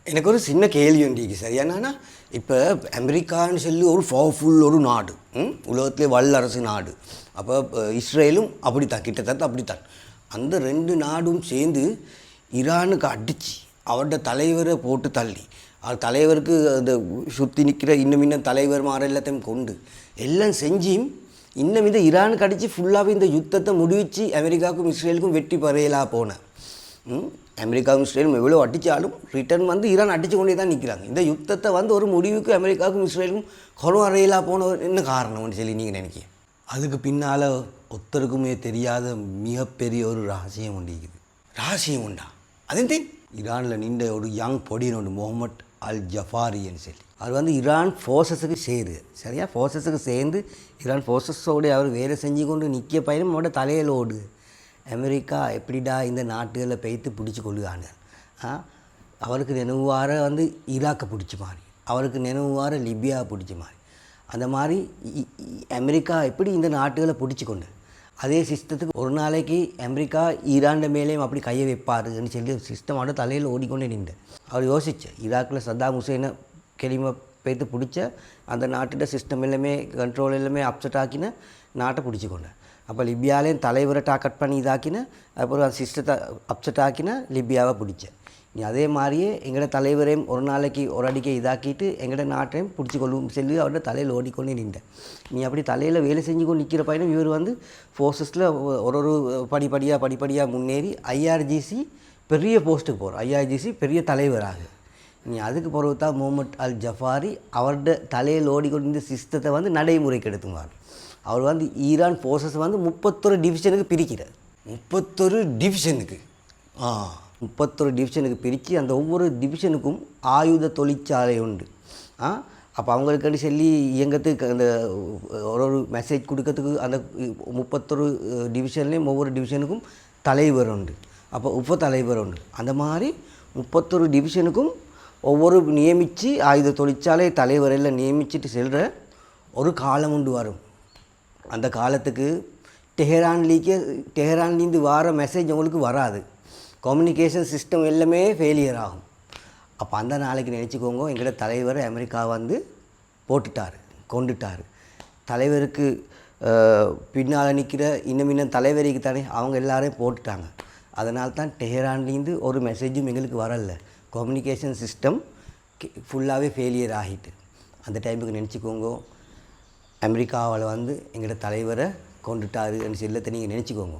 எனக்கு ஒரு சின்ன கேள்வி உண்டிக்கு சரி என்னன்னா இப்போ அமெரிக்கான்னு சொல்லி ஒரு பவர்ஃபுல் ஒரு நாடு உலகத்திலே வல்லரசு நாடு அப்போ இஸ்ரேலும் அப்படித்தான் கிட்டத்தட்ட அப்படித்தான் அந்த ரெண்டு நாடும் சேர்ந்து ஈரானுக்கு அடித்து அவரோட தலைவரை போட்டு தள்ளி அவர் தலைவருக்கு அந்த சுற்றி நிற்கிற இன்னும் தலைவர் மாற எல்லாத்தையும் கொண்டு எல்லாம் செஞ்சும் இன்னும் இந்த ஈரானுக்கு அடித்து ஃபுல்லாகவே இந்த யுத்தத்தை முடிவிச்சு அமெரிக்காவுக்கும் இஸ்ரேலுக்கும் வெற்றி பெறையலாக போனேன் அமெரிக்காவும் இஸ்ரேலும் எவ்வளோ அடித்தாலும் ரிட்டர்ன் வந்து ஈரான் அடித்து கொண்டே தான் நிற்கிறாங்க இந்த யுத்தத்தை வந்து ஒரு முடிவுக்கு அமெரிக்காவுக்கும் இஸ்ரேலுக்கும் கொரோனா அறையிலாக போன என்ன காரணம்னு சொல்லி நீங்கள் நினைக்கிறீங்க அதுக்கு பின்னால் ஒருத்தருக்குமே தெரியாத மிகப்பெரிய ஒரு ரகசியம் உண்டிக்குது ரகசியம் உண்டா அதே ஈரானில் நின்ற ஒரு யங் பொடியன் உண்டு முகமட் அல் ஜஃபாரின்னு சொல்லி அவர் வந்து ஈரான் ஃபோர்ஸஸுக்கு சேரு சரியா ஃபோர்ஸஸுக்கு சேர்ந்து ஈரான் ஃபோர்ஸஸோடு அவர் வேலை செஞ்சு கொண்டு நிற்க பையனும் அவரோட தலையில் ஓடுது அமெரிக்கா எப்படிடா இந்த நாட்டுகளில் பெய்த்து பிடிச்சி கொள்ளுகாங்க அவருக்கு நினைவார வந்து ஈராக்கை பிடிச்ச மாதிரி அவருக்கு நினைவார லிபியாவை பிடிச்ச மாதிரி அந்த மாதிரி அமெரிக்கா எப்படி இந்த நாட்டுகளை பிடிச்சி கொண்டு அதே சிஸ்டத்துக்கு ஒரு நாளைக்கு அமெரிக்கா ஈரான் மேலேயும் அப்படி கையை வைப்பாருன்னு சொல்லி சிஸ்டமோட தலையில் ஓடிக்கொண்டே நின்று அவர் யோசித்தார் ஈராக்கில் சத்தாம் ஹுசைனை கெளிமை பெய்த்து பிடிச்ச அந்த நாட்டோட சிஸ்டம் எல்லாமே கண்ட்ரோல் எல்லாமே அப்செட் ஆக்கின நாட்டை பிடிச்சி கொண்டேன் அப்போ லிபியாலேயும் தலைவரை டாக்கட் பண்ணி இதாக்கின அப்புறம் அந்த சிஸ்டத்தை அப்செட் ஆக்கின லிபியாவை பிடிச்சேன் நீ அதே மாதிரியே எங்களோட தலைவரையும் ஒரு நாளைக்கு ஒரு அடிக்கை இதாக்கிட்டு எங்களோட நாட்டையும் பிடிச்சி கொள்ளும் சொல்லி அவரோட தலையில் ஓடிக்கொண்டே நின்றேன் நீ அப்படி தலையில் வேலை செஞ்சு கொண்டு நிற்கிற பையனும் இவர் வந்து ஃபோர்ஸஸில் ஒரு படிப்படியாக முன்னேறி ஐஆர்ஜிசி பெரிய போஸ்ட்டுக்கு போகிறோம் ஐஆர்ஜிசி பெரிய தலைவராக நீ அதுக்கு பிறகு தான் முகமட் அல் ஜஃபாரி அவரோட தலையில் ஓடிக்கொண்டு இந்த சிஸ்டத்தை வந்து நடைமுறைக்கு எடுத்துவார் அவர் வந்து ஈரான் ஃபோர்ஸஸ் வந்து 31 டிவிஷனுக்கு பிரிக்கிறார் 31 டிவிஷனுக்கு 31 டிவிஷனுக்கு பிரித்து அந்த ஒவ்வொரு டிவிஷனுக்கும் ஆயுத தொழிற்சாலை உண்டு அப்போ அவங்களுக்கு சொல்லி இயங்கிறதுக்கு அந்த ஒரு மெசேஜ் கொடுக்கறதுக்கு அந்த 31 டிவிஷன்லேயும் ஒவ்வொரு டிவிஷனுக்கும் தலைவர் உண்டு அப்போ உப தலைவர் உண்டு அந்த மாதிரி 31 டிவிஷனுக்கும் ஒவ்வொரு நியமித்து ஆயுத தொழிற்சாலை தலைவரெல்லாம் நியமிச்சுட்டு செல்கிற ஒரு காலம் உண்டு வரும் அந்த காலத்துக்கு டெஹரான்லேருந்து வர மெசேஜ் உங்களுக்கு வராது கம்யூனிகேஷன் சிஸ்டம் எல்லாமே ஃபெயிலியர் ஆகும் அப்போ அந்த நாளைக்கு நினச்சிக்கோங்க எங்களோட தலைவர் அமெரிக்கா வந்து போட்டுட்டார் கொண்டுட்டார் தலைவருக்கு பின்னால் நிற்கிற இன்னும் தலைவருக்கு தானே அவங்க எல்லாரையும் போட்டுட்டாங்க அதனால தான் டெஹரான்லேருந்து ஒரு மெசேஜும் எங்களுக்கு வரல கம்யூனிகேஷன் சிஸ்டம் ஃபுல்லாகவே ஃபெயிலியர் ஆகிட்டு அந்த டைமுக்கு நினச்சிக்கோங்க அமெரிக்காவில் வந்து எங்களோட தலைவரை கொண்டுட்டாருன்னு சொல்லத்தை நீங்கள் நினச்சிக்கோங்க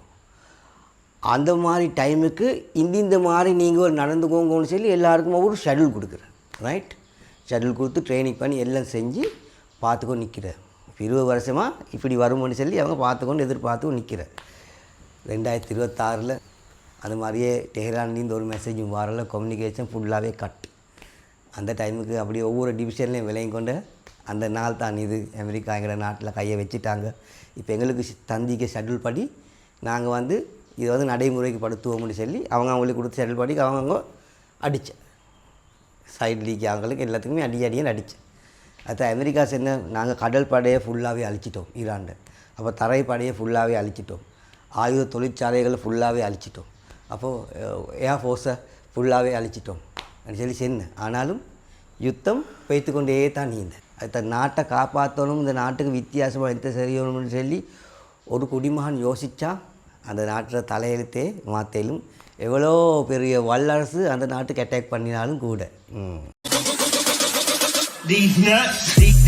அந்த மாதிரி டைமுக்கு இந்த மாதிரி நீங்கள் நடந்துக்கோங்கன்னு சொல்லி எல்லாருக்கும் ஒரு ஷெட்யூல் கொடுக்குறேன் ரைட் ஷெட்யூல் கொடுத்து ட்ரைனிங் பண்ணி எல்லாம் செஞ்சு பார்த்துக்கொண்டு நிற்கிறேன் 20 வருஷமாக இப்படி வரும்னு சொல்லி அவங்க பார்த்துக்கொண்டு எதிர்பார்த்துக்கொண்டு நிற்கிறேன் 2026 அந்த மாதிரியே டெஹரான்லேருந்து ஒரு மெசேஜும் வரல கம்யூனிகேஷன் ஃபுல்லாகவே கட் அந்த டைமுக்கு அப்படியே ஒவ்வொரு டிவிஷன்லேயும் விலையும் கொண்டு அந்த நாள் தான் இது அமெரிக்கா எங்களோட நாட்டில் கையை வச்சுட்டாங்க இப்போ எங்களுக்கு தந்திக்க ஷெட்யூல் படி நாங்கள் வந்து இதை வந்து நடைமுறைக்கு படுத்துவோம்னு சொல்லி அவங்களுக்கு கொடுத்த ஷெட்யூல் படி அவங்க அடித்தேன் சைடு லீக் அவங்களுக்கு எல்லாத்துக்குமே அடின்னு அடித்தேன் அது அமெரிக்கா என்ன நாங்கள் கடல் படையை ஃபுல்லாகவே அழிச்சிட்டோம் ஈரான்ட அப்போ தரை படையை ஃபுல்லாகவே அழிச்சிட்டோம் ஆயுத தொழிற்சாலைகளை ஃபுல்லாகவே அழிச்சிட்டோம் அப்போது ஏர்ஃபோர்ஸை ஃபுல்லாகவே அழிச்சிட்டோம் அப்படின்னு சொல்லி சொன்னேன் ஆனாலும் யுத்தம் வைத்து கொண்டே தான் நீந்த அது நாட்டை காப்பாற்றணும் இந்த நாட்டுக்கு வித்தியாசமாக எடுத்து செய்யணும்னு சொல்லி ஒரு குடிமகன் யோசித்தா அந்த நாட்டில் தலையெழுத்தே மாற்றலும் எவ்வளோ பெரிய வல்லரசு அந்த நாட்டுக்கு அட்டாக் பண்ணினாலும் கூட These nuts, these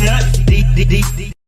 nuts,